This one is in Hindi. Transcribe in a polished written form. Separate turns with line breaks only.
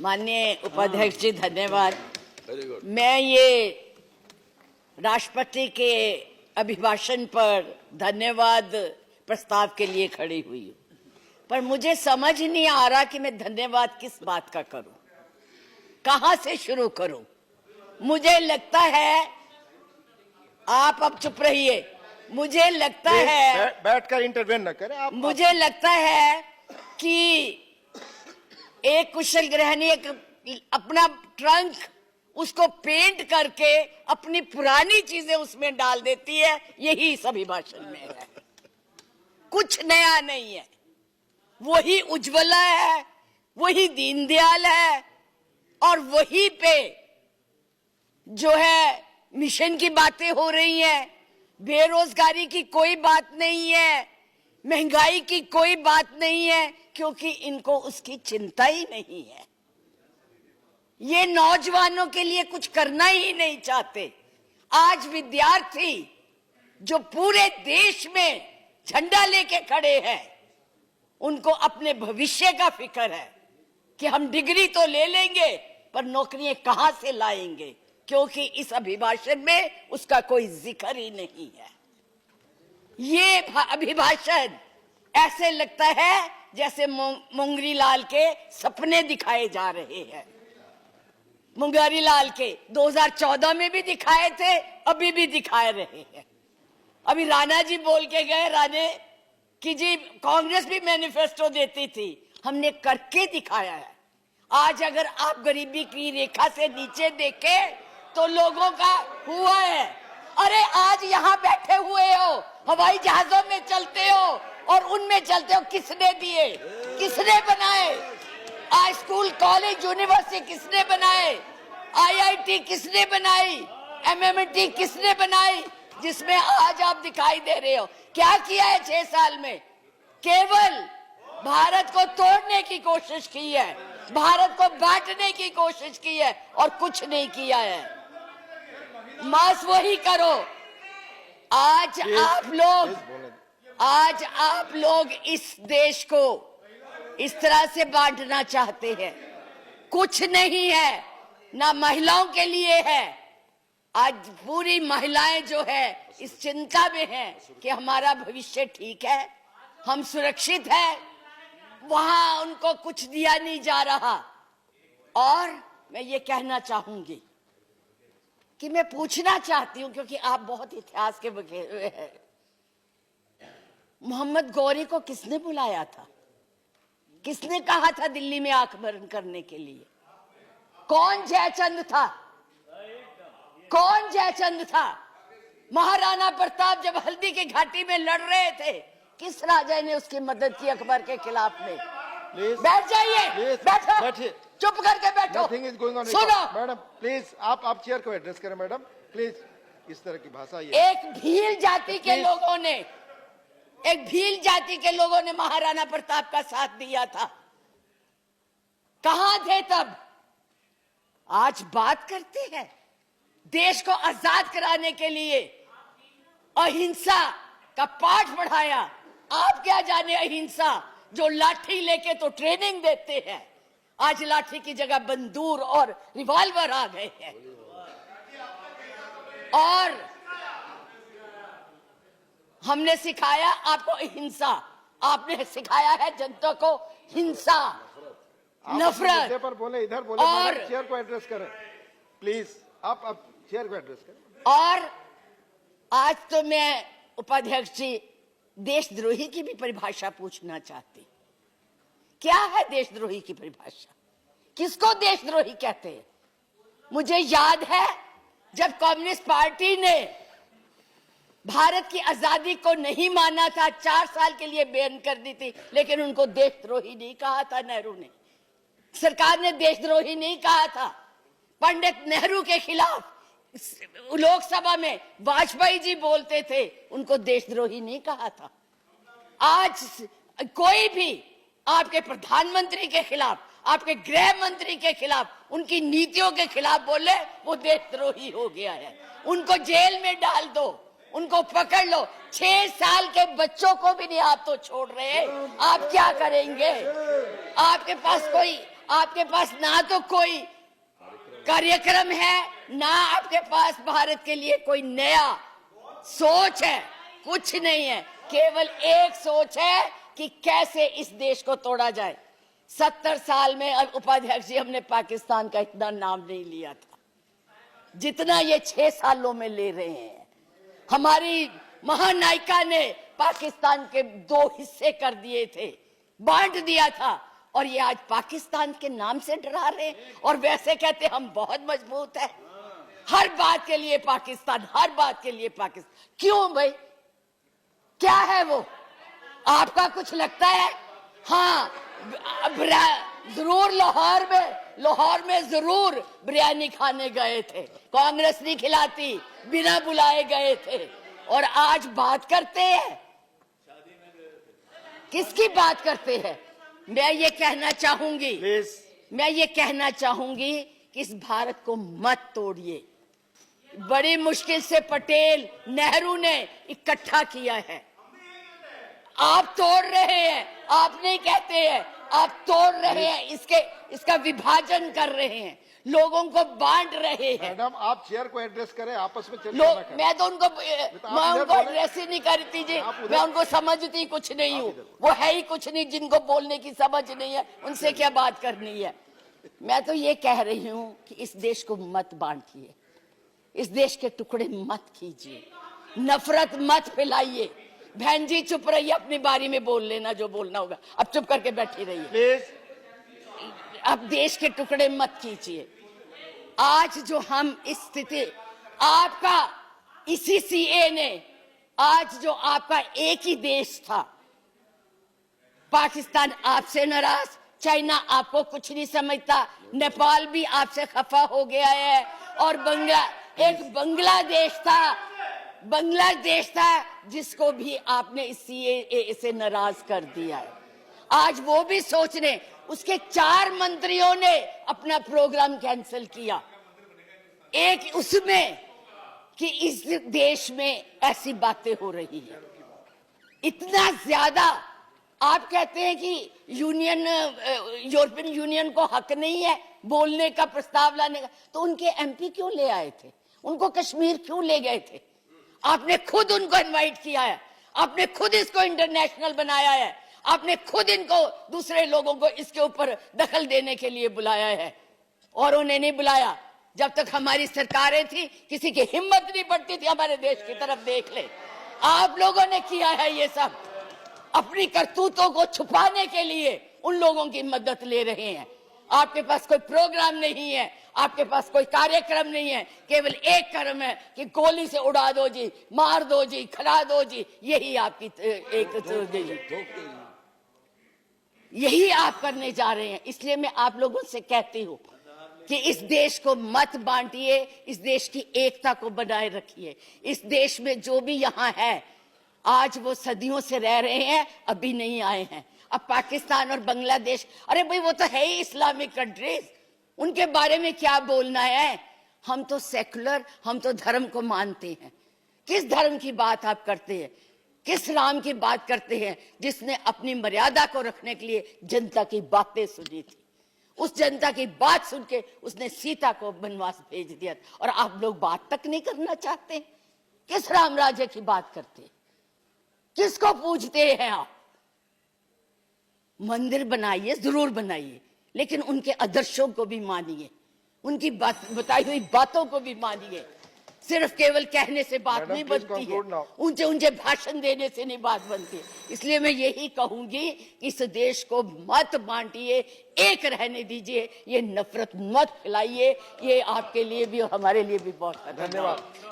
माननीय उपाध्यक्ष जी धन्यवाद। मैं ये राष्ट्रपति के अभिभाषण पर धन्यवाद प्रस्ताव के लिए खड़ी हुई हूँ, पर मुझे समझ नहीं आ रहा कि मैं धन्यवाद किस बात का करूं, कहां से शुरू करूं। मुझे लगता है, आप अब चुप रहिए, मुझे लगता है
बैठकर इंटरवेन न करें आप।
मुझे लगता है कि एक कुशल गृहिणी अपना ट्रंक उसको पेंट करके अपनी पुरानी चीजें उसमें डाल देती है, यही इस अभिभाषण में है। कुछ नया नहीं है, वही उज्ज्वला है, वही दीनदयाल है, और वही पे जो है मिशन की बातें हो रही हैं। बेरोजगारी की कोई बात नहीं है, महंगाई की कोई बात नहीं है, क्योंकि इनको उसकी चिंता ही नहीं है। ये नौजवानों के लिए कुछ करना ही नहीं चाहते। आज विद्यार्थी जो पूरे देश में झंडा लेके खड़े हैं, उनको अपने भविष्य का फिक्र है कि हम डिग्री तो ले लेंगे पर नौकरियां कहां से लाएंगे, क्योंकि इस अभिभाषण में उसका कोई जिक्र ही नहीं है। ये अभिभाषण ऐसे लगता है जैसे मुंगरी लाल के सपने दिखाए जा रहे हैं। मुंगरी लाल के 2014 में भी दिखाए थे, अभी भी दिखाए रहे हैं। अभी राणा जी बोल के गए, राणे कि जी कांग्रेस भी मैनिफेस्टो देती थी, हमने करके दिखाया है। आज अगर आप गरीबी की रेखा से नीचे देखें तो लोगों का हुआ है। अरे आज यहाँ बैठे हुए हो, हवाई जहाजों में चलते हो और उनमें चलते हो, किसने दिए, किसने बनाए? आज स्कूल कॉलेज यूनिवर्सिटी किसने बनाए? आईआईटी किसने बनाई? एमएमटी किसने बनाई? जिसमें आज आप दिखाई दे रहे हो। क्या किया है 6 साल में? केवल भारत को तोड़ने की कोशिश की है, भारत को बांटने की कोशिश की है और कुछ नहीं किया है। मास वही करो। आज आप लोग इस देश को इस तरह से बांटना चाहते हैं। कुछ नहीं है, ना महिलाओं के लिए है। आज पूरी महिलाएं जो है इस चिंता में हैं कि हमारा भविष्य ठीक है, हम सुरक्षित है, वहां उनको कुछ दिया नहीं जा रहा। और मैं ये कहना चाहूंगी कि मैं पूछना चाहती हूं, क्योंकि आप बहुत इतिहास के बखे हुए हैं, मोहम्मद गौरी को किसने बुलाया था? किसने कहा था दिल्ली में आंख बंद करने के लिए? कौन जयचंद था? कौन जयचंद था? महाराणा प्रताप जब हल्दी की घाटी में लड़ रहे थे, किस राजा ने उसकी मदद की अकबर के खिलाफ में? बैठ जाइए, बैठो, चुप करके बैठो। सुनो
मैडम, प्लीज आप चेयर को एड्रेस करें। मैडम प्लीज, इस तरह की भाषा
एक भील जाति के लोगों ने महाराणा प्रताप का साथ दिया था। कहां थे तब? आज बात करते हैं देश को आजाद कराने के लिए अहिंसा का पाठ पढ़ाया। आप क्या जाने अहिंसा, जो लाठी लेके तो ट्रेनिंग देते हैं, आज लाठी की जगह बंदूक और रिवॉल्वर आ गए हैं। और हमने सिखाया आपको अहिंसा, आपने सिखाया है जनता को हिंसा, नफरत।
पर बोले, इधर बोले, और चेयर को एड्रेस करें प्लीज। आप चेयर को एड्रेस करें।
और आज तो मैं उपाध्यक्ष जी देशद्रोही की भी परिभाषा पूछना चाहती। क्या है देशद्रोही की परिभाषा? किसको देशद्रोही कहते हैं? मुझे याद है जब कम्युनिस्ट पार्टी ने भारत की आजादी को नहीं माना था, 4 साल के लिए बैन कर दी थी, लेकिन उनको देशद्रोही नहीं कहा था। नेहरू ने, सरकार ने देशद्रोही नहीं कहा था। पंडित नेहरू के खिलाफ लोकसभा में वाजपेयी जी बोलते थे, उनको देशद्रोही नहीं कहा था। आज कोई भी आपके प्रधानमंत्री के खिलाफ, आपके गृह मंत्री के खिलाफ, उनकी नीतियों के खिलाफ बोले, वो देशद्रोही हो गया है। उनको जेल में डाल दो, उनको पकड़ लो। 6 साल के बच्चों को भी नहीं आप तो छोड़ रहे। आप क्या करेंगे? आपके पास कोई आपके पास ना तो कोई कार्यक्रम है, ना आपके पास भारत के लिए कोई नया सोच है, कुछ नहीं है। केवल एक सोच है कि कैसे इस देश को तोड़ा जाए। 70 साल में उपाध्यक्ष जी हमने पाकिस्तान का इतना नाम नहीं लिया था जितना ये 6 सालों में ले रहे हैं। हमारी महानायिका ने पाकिस्तान के 2 हिस्से कर दिए थे, बांट दिया था, और ये आज पाकिस्तान के नाम से डरा रहे हैं और वैसे कहते हम बहुत मजबूत है। हर बात के लिए पाकिस्तान, हर बात के लिए पाकिस्तान। क्यों भाई, क्या है वो? आपका कुछ लगता है? हाँ, जरूर लाहौर में जरूर बिरयानी खाने गए थे, कांग्रेस नहीं खिलाती, बिना बुलाए गए थे। और आज बात करते हैं, किसकी बात करते हैं? मैं ये कहना चाहूंगी कि इस भारत को मत तोड़िए। बड़ी मुश्किल से पटेल, नेहरू ने इकट्ठा किया है, आप तोड़ रहे हैं। आप नहीं कहते हैं, आप तोड़ रहे हैं, इसका विभाजन कर रहे हैं, लोगों को बांट रहे हैं।
मैडम, आप चेयर को एड्रेस करें, आपस में चर्चा ना करें।
मैं उनको एड्रेस ही नहीं करती जी, मैं उनको समझती कुछ नहीं हूँ, वो है ही कुछ नहीं। जिनको बोलने की समझ नहीं है उनसे क्या बात करनी है। मैं तो ये कह रही हूँ कि इस देश को मत बांटिए, इस देश के टुकड़े मत कीजिए, नफरत मत फैलाइए। बहन जी चुप रहिए, अपनी बारी में बोल लेना जो बोलना होगा, अब चुप करके बैठी रहिए
प्लीज।
अब देश के टुकड़े मत कीजिए। आज जो हम इस स्थिति, आपका इसी सीए ने, आज जो आपका एक ही देश था, पाकिस्तान आपसे नाराज, चाइना आपको कुछ नहीं समझता, नेपाल भी आपसे खफा हो गया है, और बांग्लादेश था जिसको भी आपने इस सीएए से नाराज कर दिया है। आज वो भी सोच रहे, उसके 4 मंत्रियों ने अपना प्रोग्राम कैंसिल किया, एक उसमें कि इस देश में ऐसी बातें हो रही है। इतना ज्यादा आप कहते हैं कि यूरोपियन यूनियन को हक नहीं है बोलने का, प्रस्ताव लाने का, तो उनके एमपी क्यों ले आए थे? उनको कश्मीर क्यों ले गए थे? आपने खुद उनको इनवाइट किया है, आपने खुद इसको इंटरनेशनल बनाया है, आपने खुद इनको, दूसरे लोगों को इसके ऊपर दखल देने के लिए बुलाया है, और उन्हें नहीं बुलाया। जब तक हमारी सरकारें थी किसी की हिम्मत नहीं पड़ती थी हमारे देश की तरफ देख ले। आप लोगों ने किया है ये सब, अपनी करतूतों को छुपाने के लिए उन लोगों की मदद ले रहे हैं। आपके पास कोई प्रोग्राम नहीं है, आपके पास कोई कार्यक्रम नहीं है, केवल एक कर्म है कि गोली से उड़ा दो जी, मार दो जी, खिला दो जी, यही आपकी यही आप करने जा रहे हैं। इसलिए मैं आप लोगों से कहती हूं कि इस देश को मत बांटिए, इस देश की एकता को बनाए रखिए। इस देश में जो भी यहाँ है, आज वो सदियों से रह रहे हैं, अभी नहीं आए हैं। अब पाकिस्तान और बांग्लादेश, अरे भाई वो तो है ही इस्लामिक कंट्रीज, उनके बारे में क्या बोलना है? हम तो सेकुलर, हम तो धर्म को मानते हैं। किस धर्म की बात आप करते हैं? किस राम की बात करते हैं जिसने अपनी मर्यादा को रखने के लिए जनता की बातें सुनी थी? उस जनता की बात सुन के उसने सीता को वनवास भेज दिया, और आप लोग बात तक नहीं करना चाहते। किस राम राज्य की बात करते हैं? किसको पूजते हैं आप? मंदिर बनाइए, जरूर बनाइए, लेकिन उनके आदर्शों को भी मानिए, उनकी बताई हुई बातों को भी मानिए। सिर्फ केवल कहने से बात नहीं बनती है, ऊंचे ऊंचे भाषण देने से नहीं बात बनती है। इसलिए मैं यही कहूंगी कि इस देश को मत बांटिए, एक रहने दीजिए, ये नफरत मत फैलाइए। ये आपके लिए भी और हमारे लिए भी बहुत
धन्यवाद।